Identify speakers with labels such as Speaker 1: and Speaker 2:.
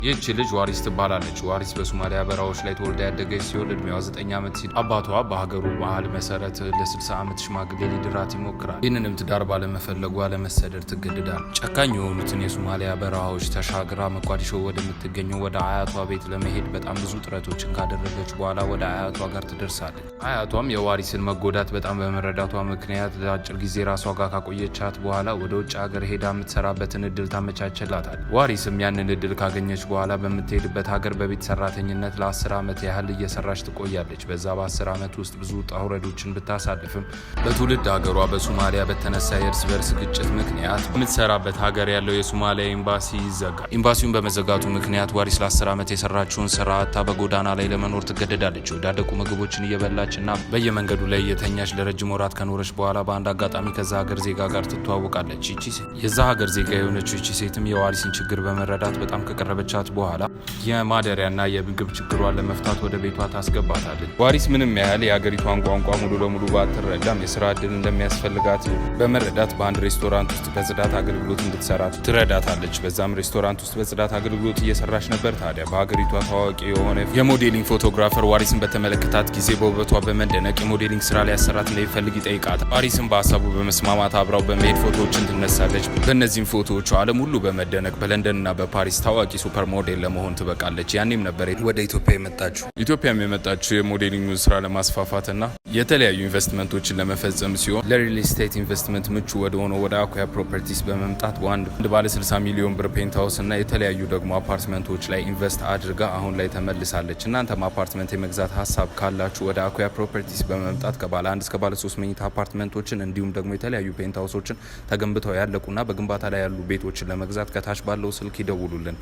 Speaker 1: ይህች ልጅ ዋሪስ ትባላለች። ዋሪስ በሶማሊያ በረሃዎች ላይ ተወልዳ ያደገች ሲሆን እድሜዋ 9 ዓመት ሲል አባቷ በሀገሩ ባህል መሰረት ለ60 ዓመት ሽማግሌ ሊድራት ይሞክራል። ይህንንም ትዳር ባለመፈለጓ ለመሰደድ ትገደዳለች። ጨካኝ የሆኑትን የሶማሊያ በረሃዎች ተሻግራ መቋዲሾ ወደምትገኘው ወደ አያቷ ቤት ለመሄድ በጣም ብዙ ጥረቶችን ካደረገች በኋላ ወደ አያቷ ጋር ትደርሳለች። አያቷም የዋሪስን መጎዳት በጣም በመረዳቷ ምክንያት ለአጭር ጊዜ ራሷ ጋር ካቆየቻት በኋላ ወደ ውጭ ሀገር ሄዳ የምትሰራበትን እድል ታመቻችላታል። ዋሪስም ያንን እድል ካገኘች በኋላ በምትሄድበት ሀገር በቤት ሰራተኝነት ለ10 ዓመት ያህል እየሰራች ትቆያለች። በዛ በ10 ዓመት ውስጥ ብዙ ውጣ ውረዶችን ብታሳልፍም በትውልድ ሀገሯ በሶማሊያ በተነሳ የእርስ በርስ ግጭት ምክንያት የምትሰራበት ሀገር ያለው የሶማሊያ ኤምባሲ ይዘጋል። ኤምባሲውን በመዘጋቱ ምክንያት ዋሪስ ለ10 ዓመት የሰራችውን ስራ አታ በጎዳና ላይ ለመኖር ትገደዳለች። ወዳደቁ ምግቦችን እየበላች እና በየመንገዱ ላይ እየተኛች ለረጅም ወራት ከኖረች በኋላ በአንድ አጋጣሚ ከዛ ሀገር ዜጋ ጋር ትተዋወቃለች። የዛ ሀገር ዜጋ የሆነችው ይቺ ሴትም የዋሪስን ችግር በመረዳት በጣም ከቀረበቻት በኋላ የማደሪያና የምግብ ችግሯን ለመፍታት ወደ ቤቷ ታስገባታለች። ዋሪስ ምንም ያህል የሀገሪቷን ቋንቋ ሙሉ ለሙሉ ባትረዳም የስራ እድል እንደሚያስፈልጋት በመረዳት በአንድ ሬስቶራንት ውስጥ በጽዳት አገልግሎት እንድትሰራ ትረዳታለች። በዛም ሬስቶራንት ውስጥ በጽዳት አገልግሎት እየሰራች ነበር። ታዲያ በሀገሪቷ ታዋቂ የሆነ የሞዴሊንግ ፎቶግራፈር ዋሪስን በተመለከታት ጊዜ በውበቷ በመደነቅ የሞዴሊንግ ስራ ሊያሰራት እንደሚፈልግ ይጠይቃታል። ዋሪስም በሀሳቡ በመስማማት አብራው በመሄድ ፎቶዎችን ትነሳለች። በእነዚህም ፎቶዎቿ ዓለም ሁሉ በመደነቅ በለንደንና በፓሪስ ታዋቂ ሱፐር ሞዴል ለመሆን ትበቃለች። ያኔም ነበር ወደ ኢትዮጵያ የመጣችው። ኢትዮጵያም የመጣችው የሞዴሊንግ ስራ ለማስፋፋትና የተለያዩ ኢንቨስትመንቶችን ለመፈጸም ሲሆን ለሪል ስቴት ኢንቨስትመንት ምቹ ወደ ሆነው ወደ አኩያ ፕሮፐርቲስ በመምጣት በአንድ ባለ 60 ሚሊዮን ብር ፔንትሃውስ እና የተለያዩ ደግሞ አፓርትመንቶች ላይ ኢንቨስት አድርጋ አሁን ላይ ተመልሳለች። እናንተም አፓርትመንት የመግዛት ሀሳብ ካላችሁ ወደ አኩያ ፕሮፐርቲስ በመምጣት ከባለ 1 እስከ ባለ 3 መኝታ አፓርትመንቶችን እንዲሁም ደግሞ የተለያዩ ፔንትሃውሶችን ተገንብተው ያለቁና በግንባታ ላይ ያሉ ቤቶችን ለመግዛት ከታች ባለው ስልክ ይደውሉልን።